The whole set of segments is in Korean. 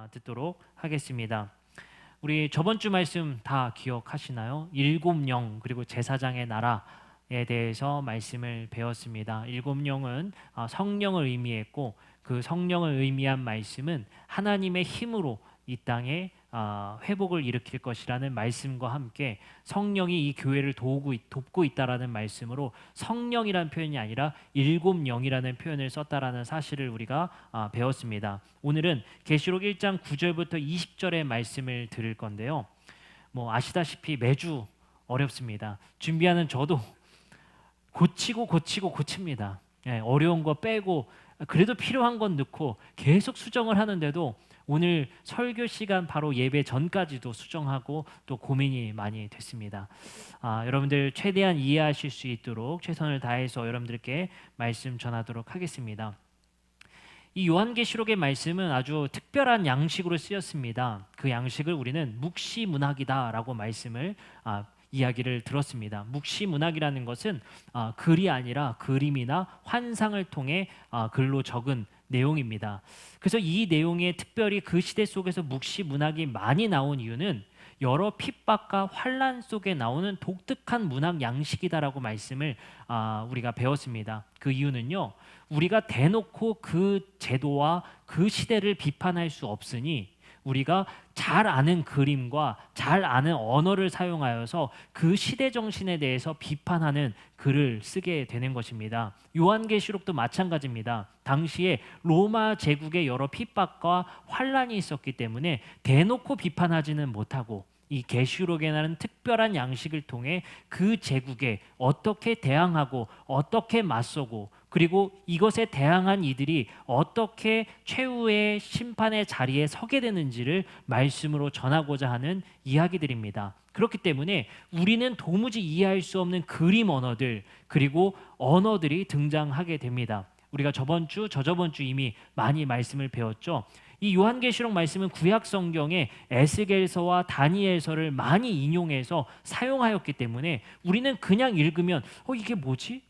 듣도록 하겠습니다. 우리 저번 주 말씀 다 기억하시나요? 일곱 영 그리고 제사장의 나라에 대해서 말씀을 배웠습니다. 일곱 영은 성령을 의미했고, 그 성령을 의미한 말씀은 하나님의 힘으로 이 땅에 회복을 일으킬 것이라는 말씀과 함께 성령이 이 교회를 돕고 있다라는 말씀으로 성령이라는 표현이 아니라 일곱 영이라는 표현을 썼다라는 사실을 우리가 배웠습니다. 오늘은 계시록 1장 9절부터 20절의 말씀을 들을 건데요. 아시다시피 매주 어렵습니다. 준비하는 저도 고칩니다. 어려운 거 빼고 그래도 필요한 건 넣고 계속 수정을 하는데도 오늘 설교 시간 바로 예배 전까지도 수정하고 또 고민이 많이 됐습니다. 여러분들 최대한 이해하실 수 있도록 최선을 다해서 여러분들께 말씀 전하도록 하겠습니다. 이 요한계시록의 말씀은 아주 특별한 양식으로 쓰였습니다. 그 양식을 우리는 묵시문학이다라고 말씀을 이야기를 들었습니다. 묵시문학이라는 것은 글이 아니라 그림이나 환상을 통해 글로 적은 내용입니다. 그래서 이 내용에 특별히 그 시대 속에서 묵시문학이 많이 나온 이유는 여러 핍박과 환란 속에 나오는 독특한 문학 양식이다라고 말씀을 우리가 배웠습니다. 그 이유는요, 우리가 대놓고 그 제도와 그 시대를 비판할 수 없으니 우리가 잘 아는 그림과 잘 아는 언어를 사용하여서 그 시대 정신에 대해서 비판하는 글을 쓰게 되는 것입니다. 요한계시록도 마찬가지입니다. 당시에 로마 제국의 여러 핍박과 환란이 있었기 때문에 대놓고 비판하지는 못하고 이 계시록에는 특별한 양식을 통해 그 제국에 어떻게 대항하고 어떻게 맞서고 그리고 이것에 대항한 이들이 어떻게 최후의 심판의 자리에 서게 되는지를 말씀으로 전하고자 하는 이야기들입니다. 그렇기 때문에 우리는 도무지 이해할 수 없는 그림 언어들 그리고 언어들이 등장하게 됩니다. 우리가 저번 주, 저저번 주 이미 많이 말씀을 배웠죠. 이 요한계시록 말씀은 구약 성경에 에스겔서와 다니엘서를 많이 인용해서 사용하였기 때문에 우리는 그냥 읽으면 이게 뭐지?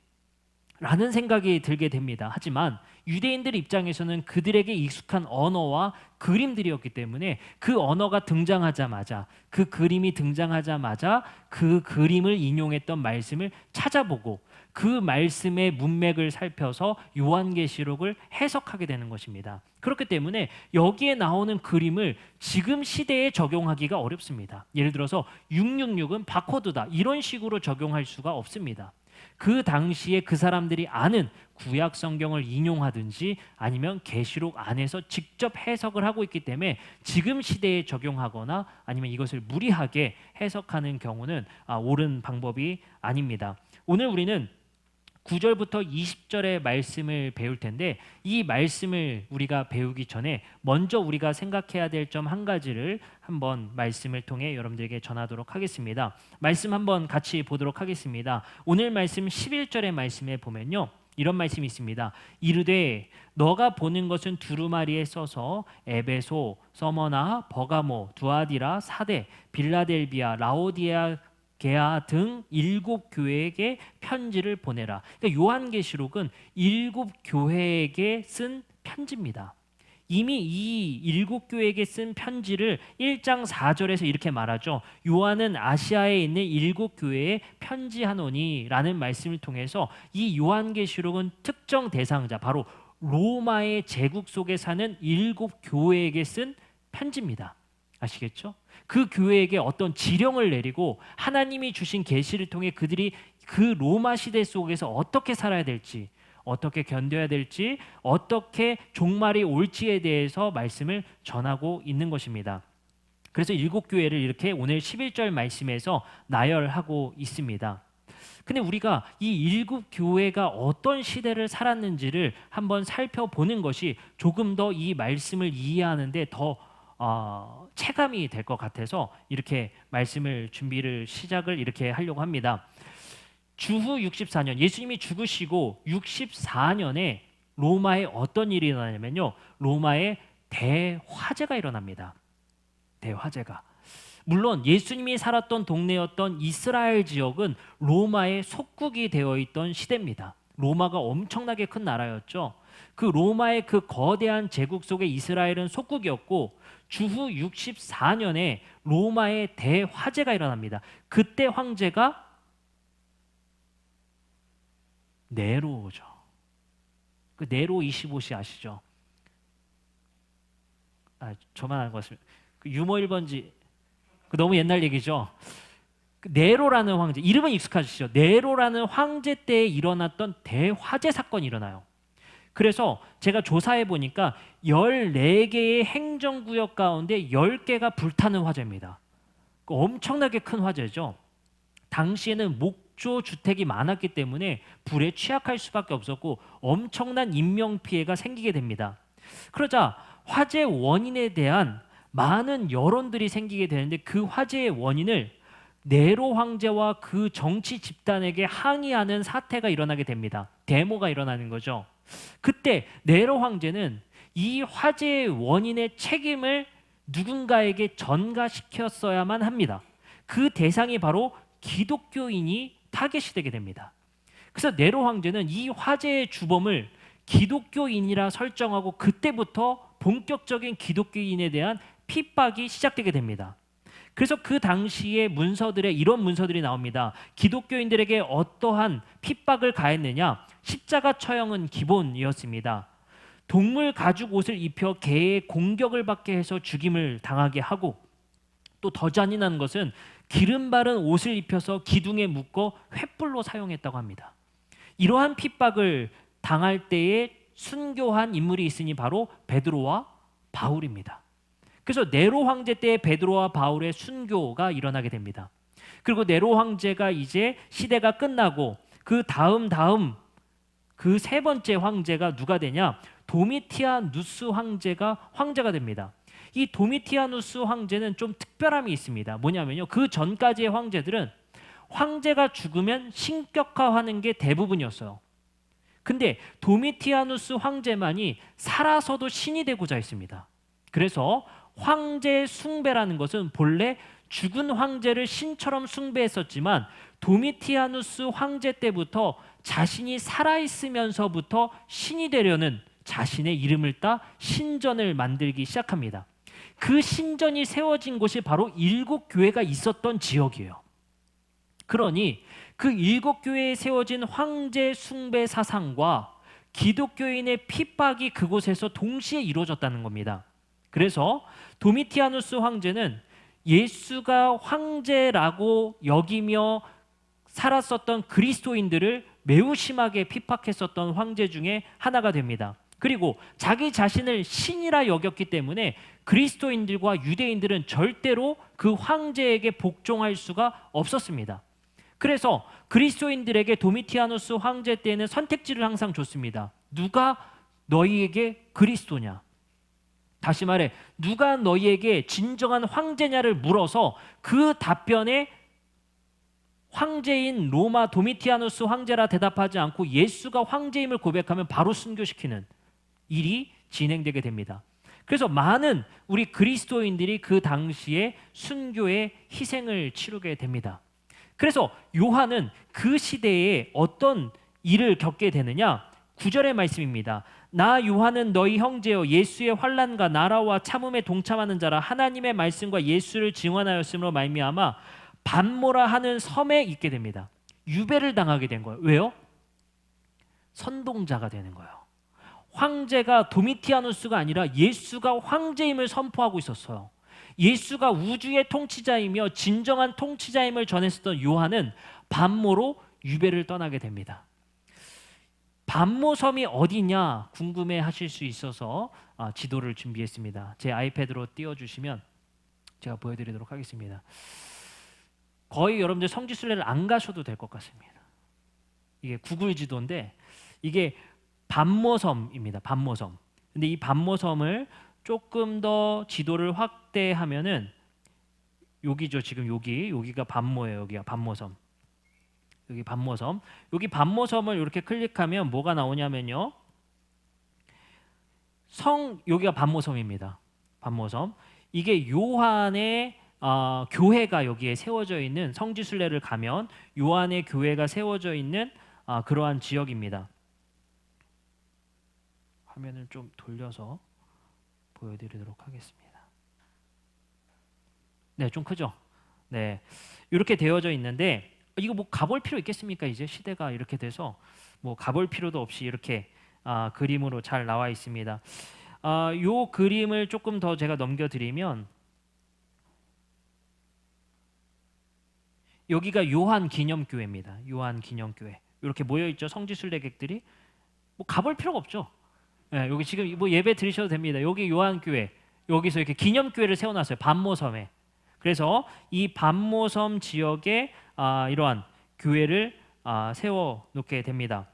라는 생각이 들게 됩니다. 하지만 유대인들 입장에서는 그들에게 익숙한 언어와 그림들이었기 때문에 그 언어가 등장하자마자 그 그림이 등장하자마자 그 그림을 인용했던 말씀을 찾아보고 그 말씀의 문맥을 살펴서 요한계시록을 해석하게 되는 것입니다. 그렇기 때문에 여기에 나오는 그림을 지금 시대에 적용하기가 어렵습니다. 예를 들어서 666은 바코드다 이런 식으로 적용할 수가 없습니다. 그 당시에 그 사람들이 아는 구약 성경을 인용하든지 아니면 계시록 안에서 직접 해석을 하고 있기 때문에 지금 시대에 적용하거나 아니면 이것을 무리하게 해석하는 경우는 옳은 방법이 아닙니다. 오늘 우리는 9절부터 20절의 말씀을 배울 텐데 이 말씀을 우리가 배우기 전에 먼저 우리가 생각해야 될 점 한 가지를 한번 말씀을 통해 여러분들에게 전하도록 하겠습니다. 말씀 한번 같이 보도록 하겠습니다. 오늘 말씀 11절의 말씀에 보면요, 이런 말씀이 있습니다. 이르되 너가 보는 것은 두루마리에 써서 에베소, 서머나, 버가모, 두아디라, 사데, 빌라델비아, 라오디아 게아 등 7교회에게 편지를 보내라. 그러니까 요한계시록은 7교회에게 쓴 편지입니다. 이미 이 7교회에게 쓴 편지를 1장 4절에서 이렇게 말하죠. 요한은 아시아에 있는 7교회에 편지하노니 라는 말씀을 통해서 이 요한계시록은 특정 대상자, 바로 로마의 제국 속에 사는 7교회에게 쓴 편지입니다. 아시겠죠? 그 교회에게 어떤 지령을 내리고 하나님이 주신 계시를 통해 그들이 그 로마 시대 속에서 어떻게 살아야 될지, 어떻게 견뎌야 될지, 어떻게 종말이 올지에 대해서 말씀을 전하고 있는 것입니다. 그래서 7교회를 이렇게 오늘 11절 말씀에서 나열하고 있습니다. 근데 우리가 이 7교회가 어떤 시대를 살았는지를 한번 살펴보는 것이 조금 더 이 말씀을 이해하는데 더 체감이 될 것 같아서 이렇게 말씀을 시작을 이렇게 하려고 합니다. 주후 64년, 예수님이 죽으시고 64년에 로마에 어떤 일이 일어나냐면요, 로마에 대화재가 일어납니다. 대화재가. 물론 예수님이 살았던 동네였던 이스라엘 지역은 로마의 속국이 되어 있던 시대입니다. 로마가 엄청나게 큰 나라였죠. 그 로마의 그 거대한 제국 속에 이스라엘은 속국이었고 주후 64년에 로마의 대화재가 일어납니다. 그때 황제가 네로죠. 그 네로 25시 아시죠? 저만 아는 것 같습니다. 그 유머 1번지 그 너무 옛날 얘기죠. 그 네로라는 황제, 이름은 익숙하시죠? 네로라는 황제 때에 일어났던 대화재 사건이 일어나요. 그래서 제가 조사해 보니까 14개의 행정구역 가운데 10개가 불타는 화재입니다. 엄청나게 큰 화재죠. 당시에는 목조 주택이 많았기 때문에 불에 취약할 수밖에 없었고 엄청난 인명피해가 생기게 됩니다. 그러자 화재 원인에 대한 많은 여론들이 생기게 되는데 그 화재의 원인을 네로 황제와 그 정치 집단에게 항의하는 사태가 일어나게 됩니다. 데모가 일어나는 거죠. 그때 네로 황제는 이 화재의 원인의 책임을 누군가에게 전가시켰어야만 합니다. 그 대상이 바로 기독교인이 타겟이 되게 됩니다. 그래서 네로 황제는 이 화재의 주범을 기독교인이라 설정하고 그때부터 본격적인 기독교인에 대한 핍박이 시작되게 됩니다. 그래서 그 당시의 문서들에 이런 문서들이 나옵니다. 기독교인들에게 어떠한 핍박을 가했느냐? 십자가 처형은 기본이었습니다. 동물 가죽 옷을 입혀 개의 공격을 받게 해서 죽임을 당하게 하고 또 더 잔인한 것은 기름 바른 옷을 입혀서 기둥에 묶어 횃불로 사용했다고 합니다. 이러한 핍박을 당할 때에 순교한 인물이 있으니 바로 베드로와 바울입니다. 그래서 네로 황제 때의 베드로와 바울의 순교가 일어나게 됩니다. 그리고 네로 황제가 이제 시대가 끝나고 그 다음 그 세 번째 황제가 누가 되냐? 도미티아누스 황제가 됩니다. 이 도미티아누스 황제는 좀 특별함이 있습니다. 뭐냐면요, 그 전까지의 황제들은 황제가 죽으면 신격화하는 게 대부분이었어요. 근데 도미티아누스 황제만이 살아서도 신이 되고자 했습니다. 그래서 황제 숭배라는 것은 본래 죽은 황제를 신처럼 숭배했었지만 도미티아누스 황제 때부터 자신이 살아있으면서부터 신이 되려는 자신의 이름을 따 신전을 만들기 시작합니다. 그 신전이 세워진 곳이 바로 7교회가 있었던 지역이에요. 그러니 그 7교회에 세워진 황제 숭배 사상과 기독교인의 핍박이 그곳에서 동시에 이루어졌다는 겁니다. 그래서 도미티아누스 황제는 예수가 황제라고 여기며 살았었던 그리스도인들을 매우 심하게 핍박했었던 황제 중에 하나가 됩니다. 그리고 자기 자신을 신이라 여겼기 때문에 그리스도인들과 유대인들은 절대로 그 황제에게 복종할 수가 없었습니다. 그래서 그리스도인들에게 도미티아누스 황제 때에는 선택지를 항상 줬습니다. 누가 너희에게 그리스도냐? 다시 말해, 누가 너희에게 진정한 황제냐를 물어서 그 답변에 황제인 로마 도미티아누스 황제라 대답하지 않고 예수가 황제임을 고백하면 바로 순교시키는 일이 진행되게 됩니다. 그래서 많은 우리 그리스도인들이 그 당시에 순교의 희생을 치르게 됩니다. 그래서 요한은 그 시대에 어떤 일을 겪게 되느냐? 9절의 말씀입니다. 나 요한은 너희 형제여 예수의 환난과 나라와 참음에 동참하는 자라 하나님의 말씀과 예수를 증언하였으므로 말미암아 반모라 하는 섬에 있게 됩니다. 유배를 당하게 된 거예요. 왜요? 선동자가 되는 거예요. 황제가 도미티아누스가 아니라 예수가 황제임을 선포하고 있었어요. 예수가 우주의 통치자이며 진정한 통치자임을 전했었던 요한은 반모로 유배를 떠나게 됩니다. 반모섬이 어디냐 궁금해 하실 수 있어서 지도를 준비했습니다. 제 아이패드로 띄워주시면 제가 보여드리도록 하겠습니다. 거의 여러분들 성지순례를 안 가셔도 될 것 같습니다. 이게 구글 지도인데 이게 반모섬입니다. 반모섬. 근데 이 반모섬을 조금 더 지도를 확대하면은 여기죠. 지금 여기가 반모예요. 여기가 반모섬. 여기 반모섬. 여기 반모섬을 이렇게 클릭하면 뭐가 나오냐면요. 여기가 반모섬입니다. 반모섬. 이게 요한의 교회가 여기에 세워져 있는 성지순례를 가면 요한의 교회가 세워져 있는 그러한 지역입니다. 화면을 좀 돌려서 보여드리도록 하겠습니다. 네, 좀 크죠? 네, 이렇게 되어져 있는데 이거 뭐 가볼 필요 있겠습니까? 이제 시대가 이렇게 돼서 뭐 가볼 필요도 없이 이렇게 그림으로 잘 나와 있습니다. 요 그림을 조금 더 제가 넘겨드리면 여기가 요한 기념교회입니다. 요한 기념교회. 이렇게 모여 있죠. 성지순례객들이 뭐 가볼 필요가 없죠. 네, 여기 지금 뭐 예배 드리셔도 됩니다. 여기 요한교회. 여기서 이렇게 기념교회를 세워놨어요. 반모섬에. 그래서 이 반모섬 지역에 이러한 교회를 세워놓게 됩니다.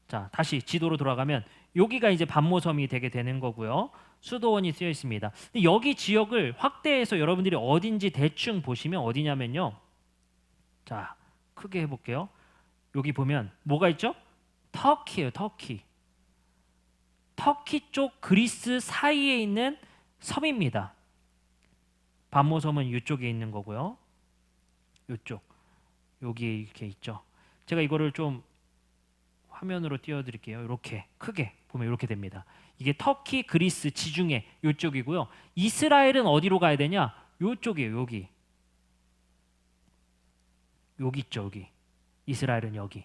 자, 다시 지도로 돌아가면 여기가 이제 반모섬이 되게 되는 거고요. 수도원이 쓰여 있습니다. 근데 여기 지역을 확대해서 여러분들이 어딘지 대충 보시면 어디냐면요. 자, 크게 해볼게요. 여기 보면 뭐가 있죠? 터키예요, 터키. 터키 쪽 그리스 사이에 있는 섬입니다. 반모섬은 이쪽에 있는 거고요. 이쪽, 여기에 이렇게 있죠. 제가 이거를 좀 화면으로 띄워드릴게요. 이렇게 크게 보면 이렇게 됩니다. 이게 터키, 그리스 지중해 이쪽이고요. 이스라엘은 어디로 가야 되냐? 이쪽이에요. 여기. 여기 있죠. 여기. 이스라엘은 여기.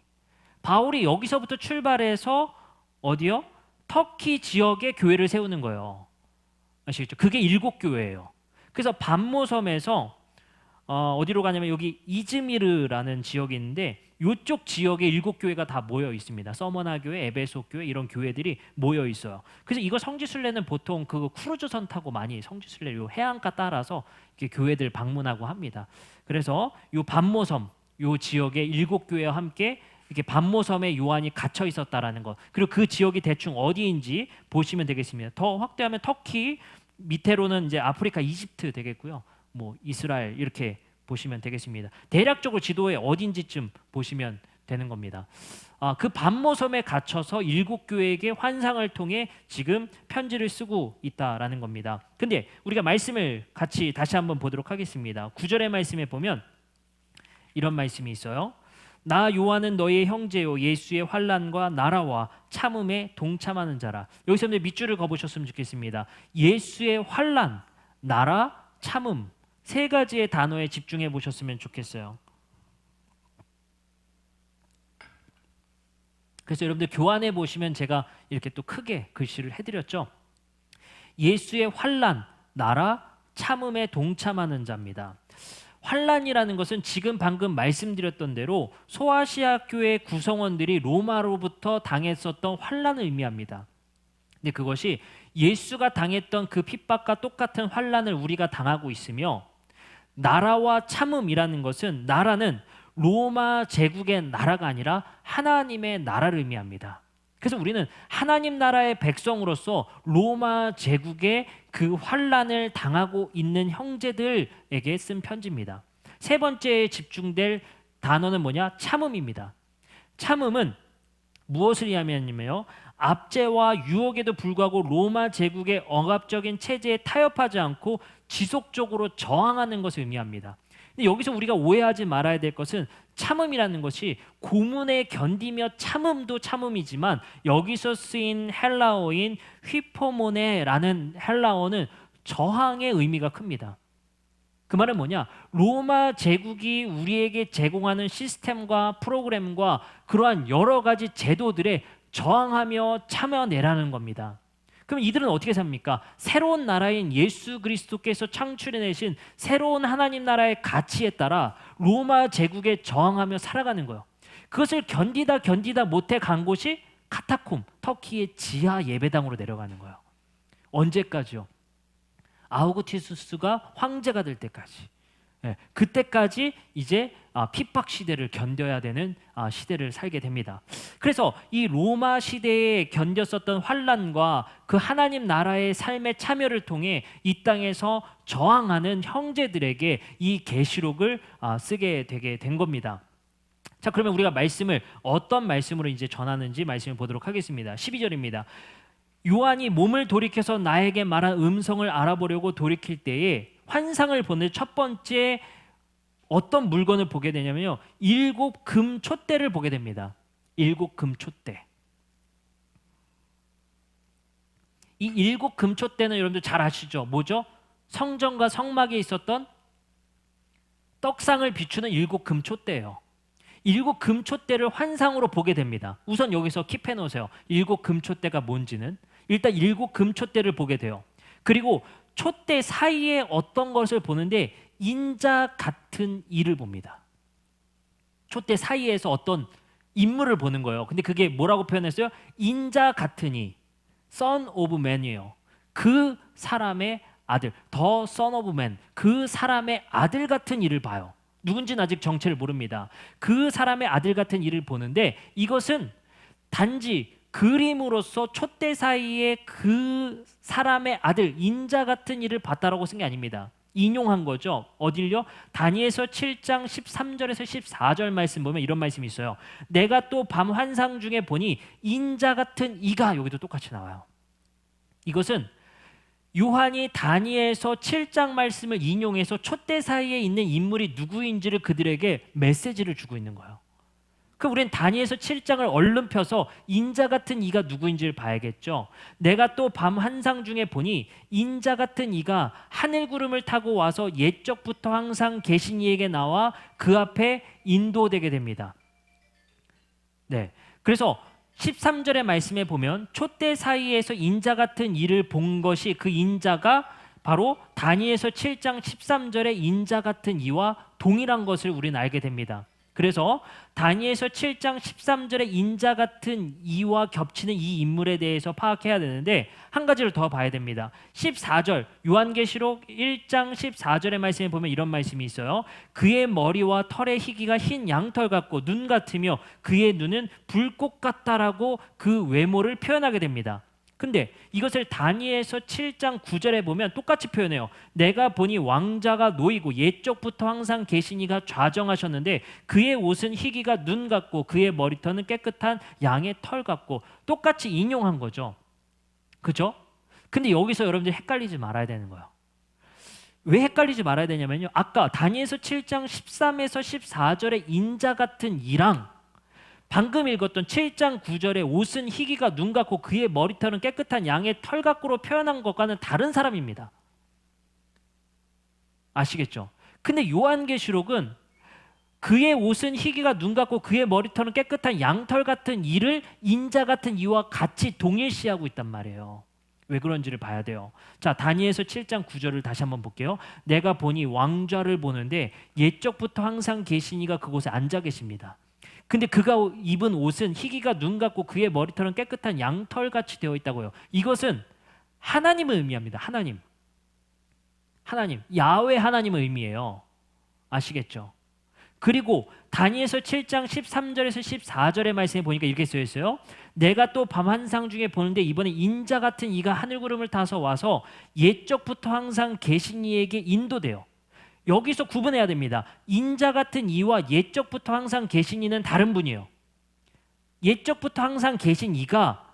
바울이 여기서부터 출발해서 어디요? 터키 지역에 교회를 세우는 거예요. 아시겠죠? 그게 7교회예요. 그래서 반모섬에서 어디로 가냐면 여기 이즈미르라는 지역이 있는데 이쪽 지역에 7교회가 다 모여 있습니다. 서머나 교회, 에베소 교회 이런 교회들이 모여 있어요. 그래서 이거 성지순례는 보통 그 크루즈선 타고 많이 성지순례 요 해안가 따라서 이렇게 교회들 방문하고 합니다. 그래서 요 반모섬 요 지역의 7교회와 함께 이렇게 반모섬에 요한이 갇혀 있었다라는 것. 그리고 그 지역이 대충 어디인지 보시면 되겠습니다. 더 확대하면 터키 밑에로는 이제 아프리카 이집트 되겠고요. 뭐 이스라엘 이렇게 보시면 되겠습니다. 대략적으로 지도에 어딘지쯤 보시면 되는 겁니다. 그 반모섬에 갇혀서 7교회에게 환상을 통해 지금 편지를 쓰고 있다라는 겁니다. 근데 우리가 말씀을 같이 다시 한번 보도록 하겠습니다. 9절의 말씀에 보면 이런 말씀이 있어요. 나 요한은 너의 형제요 예수의 환난과 나라와 참음에 동참하는 자라. 여기서 밑줄을 그어보셨으면 좋겠습니다. 예수의 환난, 나라, 참음 세 가지의 단어에 집중해 보셨으면 좋겠어요. 그래서 여러분들 교환해 보시면 제가 이렇게 또 크게 글씨를 해드렸죠. 예수의 환난, 나라, 참음에 동참하는 자입니다. 환난이라는 것은 지금 방금 말씀드렸던 대로 소아시아 교회 구성원들이 로마로부터 당했었던 환난을 의미합니다. 근데 그것이 예수가 당했던 그 핍박과 똑같은 환난을 우리가 당하고 있으며 나라와 참음이라는 것은 나라는 로마 제국의 나라가 아니라 하나님의 나라를 의미합니다. 그래서 우리는 하나님 나라의 백성으로서 로마 제국의 그 환난을 당하고 있는 형제들에게 쓴 편지입니다. 세 번째에 집중될 단어는 뭐냐? 참음입니다. 참음은 무엇을 의미하냐면요. 압제와 유혹에도 불구하고 로마 제국의 억압적인 체제에 타협하지 않고 지속적으로 저항하는 것을 의미합니다. 근데 여기서 우리가 오해하지 말아야 될 것은 참음이라는 것이 고문에 견디며 참음도 참음이지만 여기서 쓰인 헬라어인 휘포모네라는 헬라어는 저항의 의미가 큽니다. 그 말은 뭐냐? 로마 제국이 우리에게 제공하는 시스템과 프로그램과 그러한 여러 가지 제도들에 저항하며 참여내라는 겁니다. 그럼 이들은 어떻게 삽니까? 새로운 나라인 예수 그리스도께서 창출해내신 새로운 하나님 나라의 가치에 따라 로마 제국에 저항하며 살아가는 거예요. 그것을 견디다 못해 간 곳이 카타콤, 터키의 지하 예배당으로 내려가는 거예요. 언제까지요? 아우구스투스가 황제가 될 때까지. 그때까지 이제 핍박 시대를 견뎌야 되는 시대를 살게 됩니다. 그래서 이 로마 시대에 견뎠었던 환난과 그 하나님 나라의 삶의 참여를 통해 이 땅에서 저항하는 형제들에게 이 계시록을 쓰게 되게 된 겁니다. 자, 그러면 우리가 말씀을 어떤 말씀으로 이제 전하는지 말씀을 보도록 하겠습니다. 12절입니다. 요한이 몸을 돌이켜서 나에게 말한 음성을 알아보려고 돌이킬 때에 환상을 보는 첫 번째 어떤 물건을 보게 되냐면요. 7 금 촛대를 보게 됩니다. 일곱 금초대. 이 일곱 금초대는 여러분들 잘 아시죠? 뭐죠? 성전과 성막에 있었던 떡상을 비추는 일곱 금초대예요. 일곱 금초대를 환상으로 보게 됩니다. 우선 여기서 킵해 놓으세요. 일곱 금초대가 뭔지는. 일단 일곱 금초대를 보게 돼요. 그리고 촛대 사이에 어떤 것을 보는데 인자 같은 이를 봅니다. 촛대 사이에서 어떤 인물을 보는 거예요. 근데 그게 뭐라고 표현했어요? 인자 같은 이, Son of Man이에요. 그 사람의 아들, The Son of Man, 그 사람의 아들 같은 이를 봐요. 누군지는 아직 정체를 모릅니다. 그 사람의 아들 같은 이를 보는데 이것은 단지 그림으로서 촛대 사이에 그 사람의 아들, 인자 같은 이를 봤다라고 쓴 게 아닙니다. 인용한 거죠. 어딜요? 다니엘서 7장 13절에서 14절 말씀 보면 이런 말씀이 있어요. 내가 또 밤 환상 중에 보니 인자 같은 이가, 여기도 똑같이 나와요. 이것은 요한이 다니엘서 7장 말씀을 인용해서 촛대 사이에 있는 인물이 누구인지를 그들에게 메시지를 주고 있는 거예요. 그럼 우리는 다니엘서 7장을 얼른 펴서 인자 같은 이가 누구인지를 봐야겠죠. 내가 또 밤 환상 중에 보니 인자 같은 이가 하늘 구름을 타고 와서 옛적부터 항상 계신 이에게 나와 그 앞에 인도되게 됩니다. 네, 그래서 13절의 말씀에 보면 촛대 사이에서 인자 같은 이를 본 것이, 그 인자가 바로 다니엘서 7장 13절의 인자 같은 이와 동일한 것을 우리는 알게 됩니다. 그래서 다니엘서 7장 13절의 인자 같은 이와 겹치는 이 인물에 대해서 파악해야 되는데 한 가지를 더 봐야 됩니다. 14절 요한계시록 1장 14절의 말씀에 보면 이런 말씀이 있어요. 그의 머리와 털의 희기가 흰 양털 같고 눈 같으며 그의 눈은 불꽃 같다라고 그 외모를 표현하게 됩니다. 근데 이것을 다니엘서 7장 9절에 보면 똑같이 표현해요. 내가 보니 왕자가 놓이고 옛적부터 항상 계신 이가 좌정하셨는데 그의 옷은 희기가 눈 같고 그의 머리털은 깨끗한 양의 털 같고, 똑같이 인용한 거죠. 그죠? 근데 여기서 여러분들 헷갈리지 말아야 되는 거예요. 왜 헷갈리지 말아야 되냐면요. 아까 다니엘서 7장 13에서 14절의 인자 같은 이랑 방금 읽었던 7장 9절에 옷은 희기가 눈 같고 그의 머리털은 깨끗한 양의 털 같고로 표현한 것과는 다른 사람입니다. 아시겠죠? 근데 요한계시록은 그의 옷은 희기가 눈 같고 그의 머리털은 깨끗한 양털 같은 이를 인자 같은 이와 같이 동일시하고 있단 말이에요. 왜 그런지를 봐야 돼요. 자, 다니엘서 7장 9절을 다시 한번 볼게요. 내가 보니 왕좌를 보는데 옛적부터 항상 계신 이가 그곳에 앉아 계십니다. 근데 그가 입은 옷은 희기가 눈 같고 그의 머리털은 깨끗한 양털같이 되어 있다고요. 이것은 하나님을 의미합니다. 하나님, 야훼 하나님을 의미해요. 아시겠죠? 그리고 다니엘서 7장 13절에서 14절의 말씀에 보니까 이렇게 쓰여 있어요. 내가 또 밤 환상 중에 보는데 이번에 인자 같은 이가 하늘구름을 타서 와서 옛적부터 항상 계신 이에게 인도돼요. 여기서 구분해야 됩니다. 인자 같은 이와 옛적부터 항상 계신 이는 다른 분이에요. 옛적부터 항상 계신 이가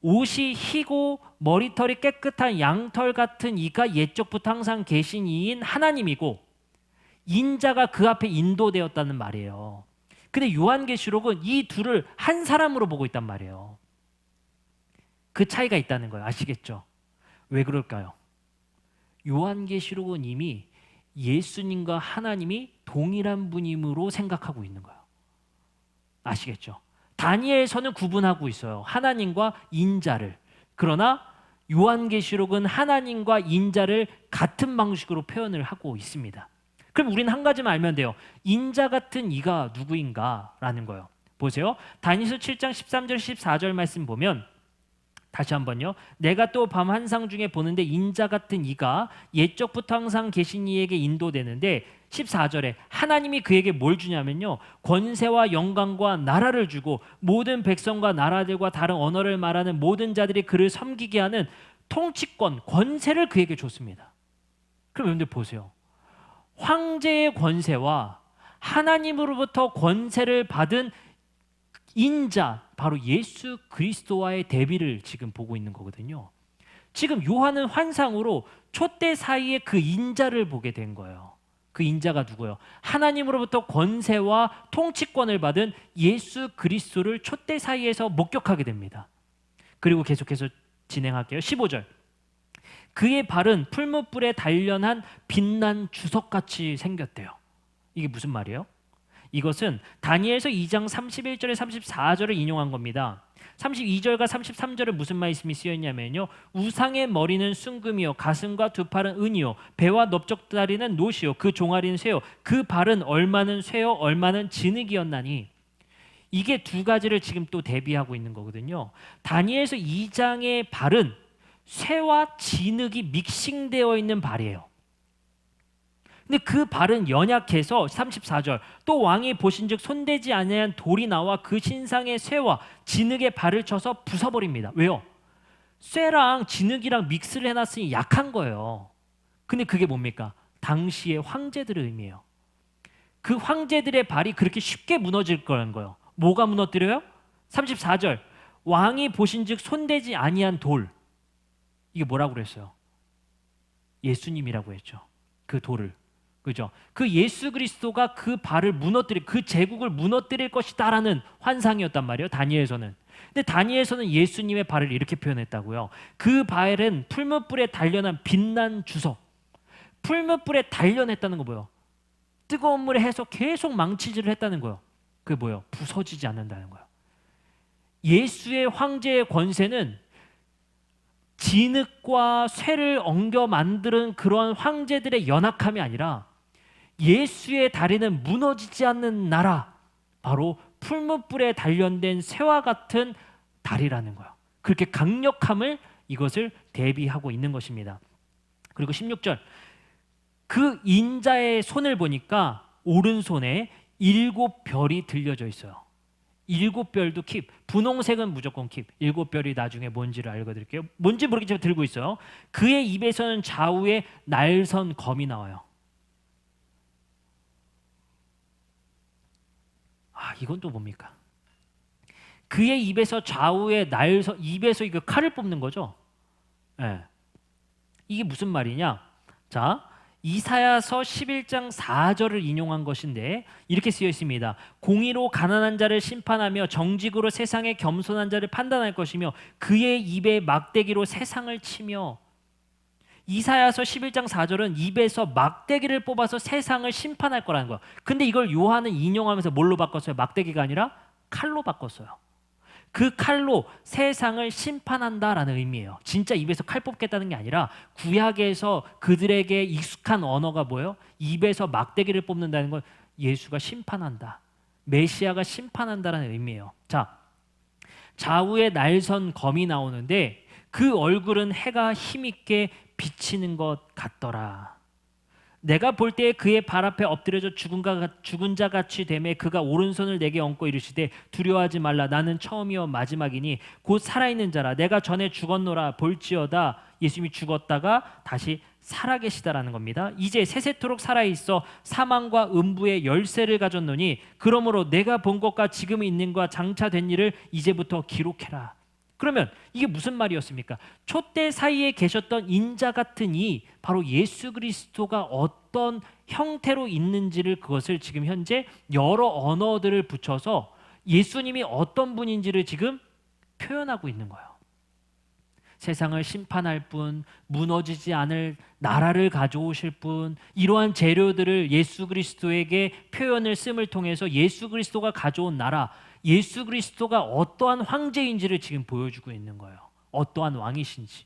옷이 희고 머리털이 깨끗한 양털 같은 이가 옛적부터 항상 계신 이인 하나님이고, 인자가 그 앞에 인도되었다는 말이에요. 근데 요한계시록은 이 둘을 한 사람으로 보고 있단 말이에요. 그 차이가 있다는 거예요. 아시겠죠? 왜 그럴까요? 요한계시록은 이미 예수님과 하나님이 동일한 분임으로 생각하고 있는 거예요. 아시겠죠? 다니엘서는 구분하고 있어요. 하나님과 인자를. 그러나 요한계시록은 하나님과 인자를 같은 방식으로 표현을 하고 있습니다. 그럼 우리는 한 가지만 알면 돼요. 인자 같은 이가 누구인가라는 거예요. 보세요. 다니엘서 7장 13절 14절 말씀 보면 다시 한번요. 내가 또 밤 환상 중에 보는데 인자 같은 이가 옛적부터 항상 계신 이에게 인도되는데 14절에 하나님이 그에게 뭘 주냐면요. 권세와 영광과 나라를 주고 모든 백성과 나라들과 다른 언어를 말하는 모든 자들이 그를 섬기게 하는 통치권, 권세를 그에게 줬습니다. 그럼 여러분들 보세요. 황제의 권세와 하나님으로부터 권세를 받은 인자, 바로 예수 그리스도와의 대비를 지금 보고 있는 거거든요. 지금 요한은 환상으로 촛대 사이에 그 인자를 보게 된 거예요. 그 인자가 누구예요? 하나님으로부터 권세와 통치권을 받은 예수 그리스도를 촛대 사이에서 목격하게 됩니다. 그리고 계속해서 진행할게요. 15절. 그의 발은 풀무불에 단련한 빛난 주석같이 생겼대요. 이게 무슨 말이에요? 이것은 다니엘서 2장 31절에 34절을 인용한 겁니다. 32절과 33절에 무슨 말씀이 쓰여있냐면요, 우상의 머리는 순금이요 가슴과 두 팔은 은이요 배와 넓적다리는 노시요 그 종아리는 쇠요 그 발은 얼마는 쇠요 얼마는 진흙이었나니. 이게 두 가지를 지금 또 대비하고 있는 거거든요. 다니엘서 2장의 발은 쇠와 진흙이 믹싱되어 있는 발이에요. 근데 그 발은 연약해서 34절 또 왕이 보신즉 손대지 아니한 돌이 나와 그 신상의 쇠와 진흙의 발을 쳐서 부숴버립니다. 왜요? 쇠랑 진흙이랑 믹스를 해놨으니 약한 거예요. 근데 그게 뭡니까? 당시의 황제들의 의미예요. 그 황제들의 발이 그렇게 쉽게 무너질 거라는 거예요. 뭐가 무너뜨려요? 34절 왕이 보신즉 손대지 아니한 돌. 이게 뭐라고 그랬어요? 예수님이라고 했죠. 그 돌을. 그죠? 그 예수 그리스도가 그 발을 무너뜨릴, 그 제국을 무너뜨릴 것이다라는 환상이었단 말이에요. 다니엘서는. 근데 다니엘서는 예수님의 발을 이렇게 표현했다고요. 그 발은 풀무불에 단련한 빛난 주석. 풀무불에 단련했다는 거 뭐예요? 뜨거운 물에 해서 계속 망치질을 했다는 거예요. 그게 뭐예요? 부서지지 않는다는 거예요. 예수의 황제의 권세는 진흙과 쇠를 엉겨 만드는 그런 황제들의 연약함이 아니라 예수의 다리는 무너지지 않는 나라, 바로 풀무불에 단련된 쇠와 같은 다리라는 거예요. 그렇게 강력함을 이것을 대비하고 있는 것입니다. 그리고 16절 그 인자의 손을 보니까 오른손에 7별이 들려져 있어요. 7별도 킵. 분홍색은 무조건 킵. 7별이 나중에 뭔지를 알려드릴게요. 뭔지 모르겠지만 들고 있어요. 그의 입에서는 좌우에 날선 검이 나와요. 이건 또 뭡니까? 그의 입에서 좌우에 날선, 입에서 이거 칼을 뽑는 거죠. 네. 이게 무슨 말이냐? 자, 이사야서 11장 4절을 인용한 것인데 이렇게 쓰여 있습니다. 공의로 가난한 자를 심판하며 정직으로 세상의 겸손한 자를 판단할 것이며 그의 입에 막대기로 세상을 치며. 이사야서 11장 4절은 입에서 막대기를 뽑아서 세상을 심판할 거라는 거예요. 근데 이걸 요한은 인용하면서 뭘로 바꿨어요? 막대기가 아니라 칼로 바꿨어요. 그 칼로 세상을 심판한다라는 의미예요. 진짜 입에서 칼 뽑겠다는 게 아니라 구약에서 그들에게 익숙한 언어가 뭐예요? 입에서 막대기를 뽑는다는 건 예수가 심판한다. 메시아가 심판한다라는 의미예요. 자, 좌우에 날선 검이 나오는데 그 얼굴은 해가 힘있게 비치는 것 같더라. 내가 볼 때에 그의 발 앞에 엎드려져 죽은 자 같이 되매 그가 오른손을 내게 얹고 이르시되 두려워하지 말라. 나는 처음이요 마지막이니 곧 살아있는 자라. 내가 전에 죽었노라. 볼지어다. 예수님이 죽었다가 다시 살아계시다라는 겁니다. 이제 세세토록 살아있어 사망과 음부의 열쇠를 가졌노니 그러므로 내가 본 것과 지금 있는 것과 장차 된 일을 이제부터 기록해라. 그러면 이게 무슨 말이었습니까? 촛대 사이에 계셨던 인자 같은 이 바로 예수 그리스도가 어떤 형태로 있는지를 그것을 지금 현재 여러 언어들을 붙여서 예수님이 어떤 분인지를 지금 표현하고 있는 거예요. 세상을 심판할 분, 무너지지 않을 나라를 가져오실 분, 이러한 재료들을 예수 그리스도에게 표현을 씀을 통해서 예수 그리스도가 가져온 나라, 예수 그리스도가 어떠한 황제인지를 지금 보여주고 있는 거예요. 어떠한 왕이신지.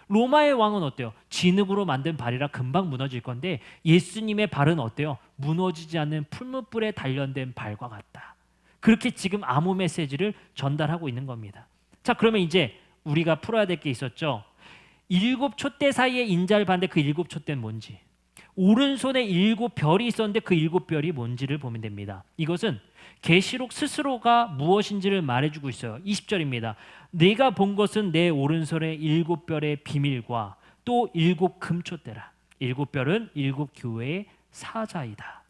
로마의 왕은 어때요? 진흙으로 만든 발이라 금방 무너질 건데 예수님의 발은 어때요? 무너지지 않는 풀무불에 단련된 발과 같다. 그렇게 지금 암호 메시지를 전달하고 있는 겁니다. 자, 그러면 이제 우리가 풀어야 될 게 있었죠. 7 촛대 사이에 인자를 봤는데 그 7 촛대는 뭔지, 오른손에 7별이 있었는데 그 7별이 뭔지를 보면 됩니다. 이것은 계시록 스스로가 무엇인지를 말해주고 있어요. 20절입니다. 내가 본 것은 내 오른손에 7별의 비밀과 또 7 금촛대라. 7별은 7 교회의 사자이다.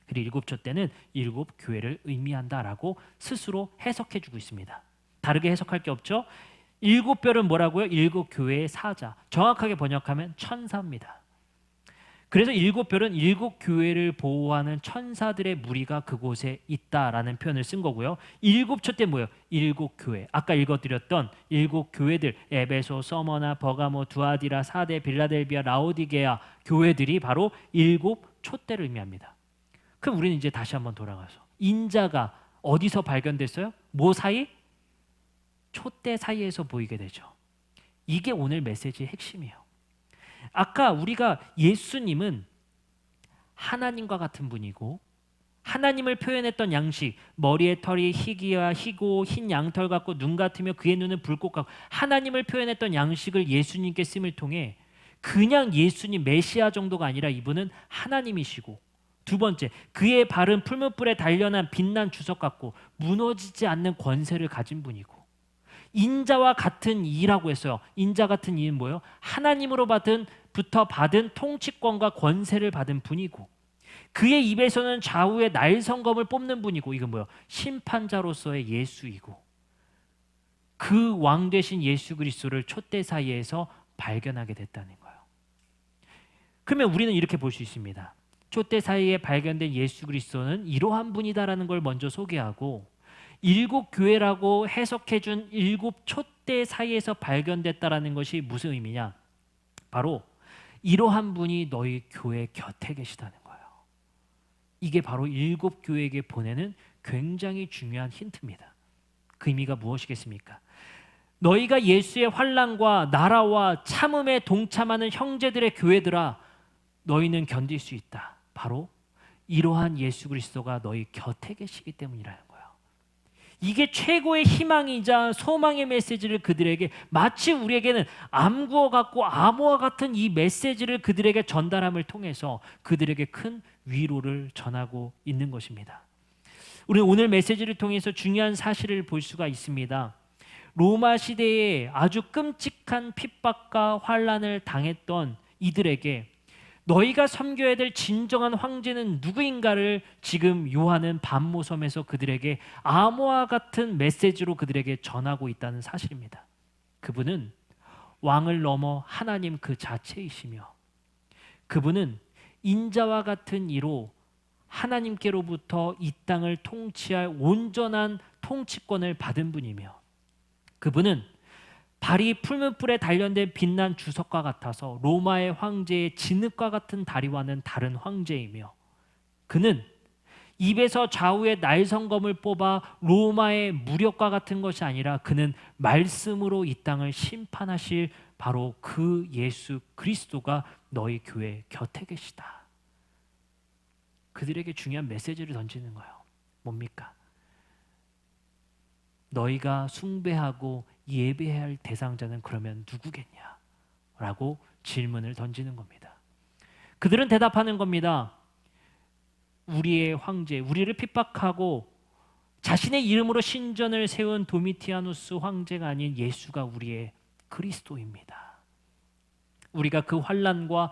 그리고 7 촛대는 7 교회를 의미한다라고 스스로 해석해주고 있습니다. 다르게 해석할 게 없죠. 7별은 뭐라고요? 7 교회의 사자. 정확하게 번역하면 천사입니다. 그래서 일곱 별은 일곱 교회를 보호하는 천사들의 무리가 그곳에 있다라는 표현을 쓴 거고요. 일곱 촛대 뭐예요? 일곱 교회. 아까 읽어드렸던 일곱 교회들, 에베소, 서머나, 버가모, 두아디라, 사데, 빌라델비아, 라오디게아 교회들이 바로 일곱 촛대를 의미합니다. 그럼 우리는 이제 다시 한번 돌아가서 인자가 어디서 발견됐어요? 뭐 사이? 촛대 사이에서 보이게 되죠. 이게 오늘 메시지의 핵심이에요. 아까 우리가 예수님은 하나님과 같은 분이고 하나님을 표현했던 양식, 머리에 털이 희고 흰 양털 같고 눈 같으며 그의 눈은 불꽃 같고, 하나님을 표현했던 양식을 예수님께 씀을 통해 그냥 예수님 메시아 정도가 아니라 이분은 하나님이시고, 두 번째, 그의 발은 풀무불에 단련한 빛난 주석 같고 무너지지 않는 권세를 가진 분이고, 인자와 같은 이라고 했어요. 인자 같은 이는 뭐예요? 하나님으로부터 받은 통치권과 권세를 받은 분이고, 그의 입에서는 좌우의 날성검을 뽑는 분이고, 이건 뭐예요? 심판자로서의 예수이고, 그 왕 되신 예수 그리스도를 촛대 사이에서 발견하게 됐다는 거예요. 그러면 우리는 이렇게 볼 수 있습니다. 촛대 사이에 발견된 예수 그리스도는 이러한 분이다라는 걸 먼저 소개하고, 일곱 교회라고 해석해준 일곱 촛대 사이에서 발견됐다라는 것이 무슨 의미냐? 바로 이러한 분이 너희 교회 곁에 계시다는 거예요. 이게 바로 일곱 교회에게 보내는 굉장히 중요한 힌트입니다. 그 의미가 무엇이겠습니까? 너희가 예수의 환난과 나라와 참음에 동참하는 형제들의 교회들아, 너희는 견딜 수 있다. 바로 이러한 예수 그리스도가 너희 곁에 계시기 때문이라는 거예요. 이게 최고의 희망이자 소망의 메시지를 그들에게, 마치 우리에게는 암구어 같고 암호와 같은 이 메시지를 그들에게 전달함을 통해서 그들에게 큰 위로를 전하고 있는 것입니다. 우리는 오늘 메시지를 통해서 중요한 사실을 볼 수가 있습니다. 로마 시대에 아주 끔찍한 핍박과 환난을 당했던 이들에게 너희가 섬겨야 될 진정한 황제는 누구인가를 지금 요한은 반모섬에서 그들에게 암호와 같은 메시지로 그들에게 전하고 있다는 사실입니다. 그분은 왕을 넘어 하나님 그 자체이시며, 그분은 인자와 같은 이로 하나님께로부터 이 땅을 통치할 온전한 통치권을 받은 분이며, 그분은 발이 풀무불에 단련된 빛난 주석과 같아서 로마의 황제의 진흙과 같은 다리와는 다른 황제이며, 그는 입에서 좌우의 날성검을 뽑아 로마의 무력과 같은 것이 아니라 그는 말씀으로 이 땅을 심판하실 바로 그 예수 그리스도가 너희 교회 곁에 계시다. 그들에게 중요한 메시지를 던지는 거예요. 뭡니까? 너희가 숭배하고 예배해야 할 대상자는 그러면 누구겠냐? 라고 질문을 던지는 겁니다. 그들은 대답하는 겁니다. 우리의 황제, 우리를 핍박하고 자신의 이름으로 신전을 세운 도미티아누스 황제가 아닌 예수가 우리의 그리스도입니다. 우리가 그 환난과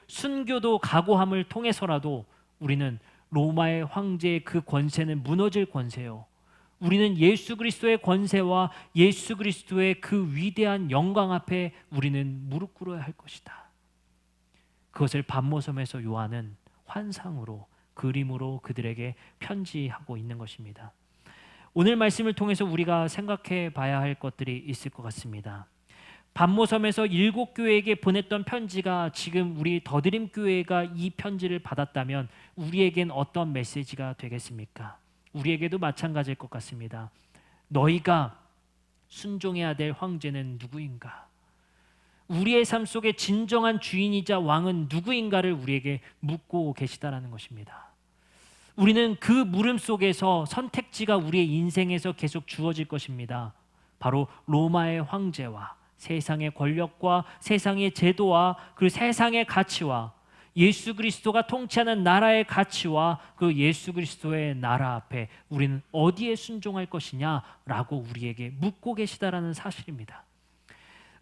순교도 각오함을 통해서라도 우리는 로마의 황제의 그 권세는 무너질 권세요, 우리는 예수 그리스도의 권세와 예수 그리스도의 그 위대한 영광 앞에 우리는 무릎 꿇어야 할 것이다. 그것을 반모섬에서 요한은 환상으로, 그림으로 그들에게 편지하고 있는 것입니다. 오늘 말씀을 통해서 우리가 생각해 봐야 할 것들이 있을 것 같습니다. 반모섬에서 일곱 교회에게 보냈던 편지가 지금 우리 더드림 교회가 이 편지를 받았다면 우리에겐 어떤 메시지가 되겠습니까? 우리에게도 마찬가지일 것 같습니다. 너희가 순종해야 될 황제는 누구인가? 우리의 삶 속에 진정한 주인이자 왕은 누구인가를 우리에게 묻고 계시다라는 것입니다. 우리는 그 물음 속에서 선택지가 우리의 인생에서 계속 주어질 것입니다. 바로 로마의 황제와 세상의 권력과 세상의 제도와 그리고 세상의 가치와 예수 그리스도가 통치하는 나라의 가치와 그 예수 그리스도의 나라 앞에 우리는 어디에 순종할 것이냐라고 우리에게 묻고 계시다라는 사실입니다.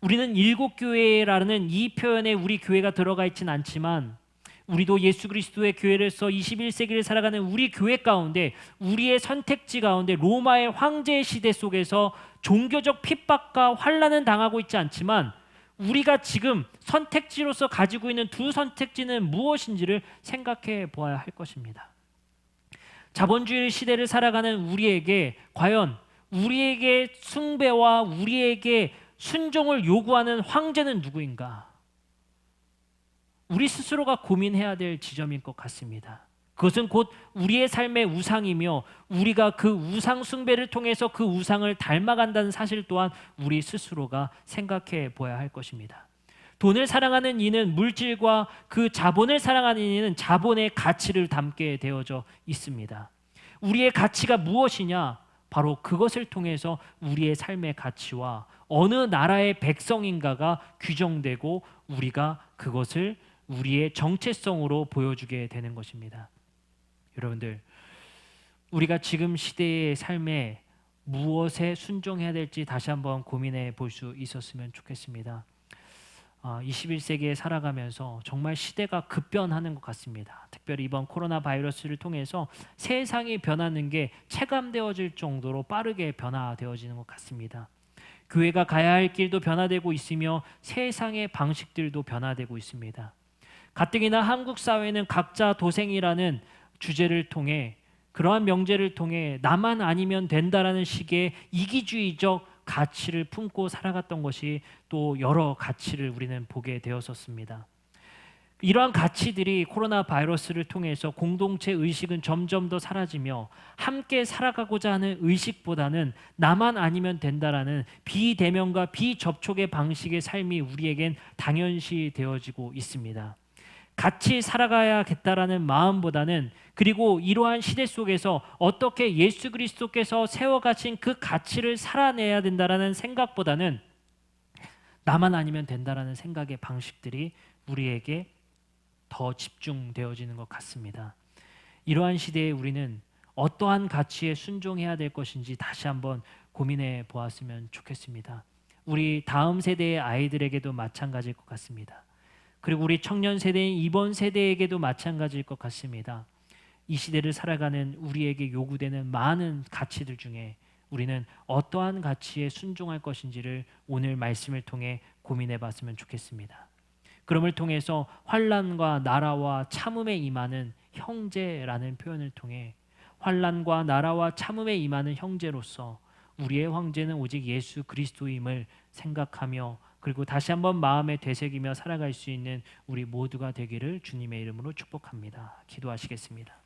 우리는 일곱 교회라는 이 표현에 우리 교회가 들어가 있지는 않지만, 우리도 예수 그리스도의 교회로서 21세기를 살아가는 우리 교회 가운데, 우리의 선택지 가운데 로마의 황제의 시대 속에서 종교적 핍박과 환난은 당하고 있지 않지만 우리가 지금 선택지로서 가지고 있는 두 선택지는 무엇인지를 생각해 보아야 할 것입니다. 자본주의 시대를 살아가는 우리에게 과연 우리에게 숭배와 우리에게 순종을 요구하는 황제는 누구인가? 우리 스스로가 고민해야 될 지점인 것 같습니다. 그것은 곧 우리의 삶의 우상이며 우리가 그 우상 숭배를 통해서 그 우상을 닮아간다는 사실 또한 우리 스스로가 생각해 보아야 할 것입니다. 돈을 사랑하는 이는 물질과 그 자본을 사랑하는 이는 자본의 가치를 담게 되어져 있습니다. 우리의 가치가 무엇이냐? 바로 그것을 통해서 우리의 삶의 가치와 어느 나라의 백성인가가 규정되고 우리가 그것을 우리의 정체성으로 보여주게 되는 것입니다. 여러분들, 우리가 지금 시대의 삶에 무엇에 순종해야 될지 다시 한번 고민해 볼 수 있었으면 좋겠습니다. 21세기에 살아가면서 정말 시대가 급변하는 것 같습니다. 특별히 이번 코로나 바이러스를 통해서 세상이 변하는 게 체감되어질 정도로 빠르게 변화되어지는 것 같습니다. 교회가 가야 할 길도 변화되고 있으며 세상의 방식들도 변화되고 있습니다. 가뜩이나 한국 사회는 각자 도생이라는 주제를 통해 그러한 명제를 통해 나만 아니면 된다라는 식의 이기주의적 가치를 품고 살아갔던 것이 또 여러 가치를 우리는 보게 되었었습니다. 이러한 가치들이 코로나 바이러스를 통해서 공동체 의식은 점점 더 사라지며 함께 살아가고자 하는 의식보다는 나만 아니면 된다라는 비대면과 비접촉의 방식의 삶이 우리에겐 당연시 되어지고 있습니다. 같이 살아가야겠다라는 마음보다는 그리고 이러한 시대 속에서 어떻게 예수 그리스도께서 세워가신 그 가치를 살아내야 된다라는 생각보다는 나만 아니면 된다라는 생각의 방식들이 우리에게 더 집중되어지는 것 같습니다. 이러한 시대에 우리는 어떠한 가치에 순종해야 될 것인지 다시 한번 고민해 보았으면 좋겠습니다. 우리 다음 세대의 아이들에게도 마찬가지일 것 같습니다. 그리고 우리 청년 세대인 이번 세대에게도 마찬가지일 것 같습니다. 이 시대를 살아가는 우리에게 요구되는 많은 가치들 중에 우리는 어떠한 가치에 순종할 것인지를 오늘 말씀을 통해 고민해 봤으면 좋겠습니다. 그럼을 통해서 환난과 나라와 참음에 임하는 형제라는 표현을 통해 환난과 나라와 참음에 임하는 형제로서 우리의 황제는 오직 예수 그리스도임을 생각하며 그리고 다시 한번 마음에 되새기며 살아갈 수 있는 우리 모두가 되기를 주님의 이름으로 축복합니다. 기도하시겠습니다.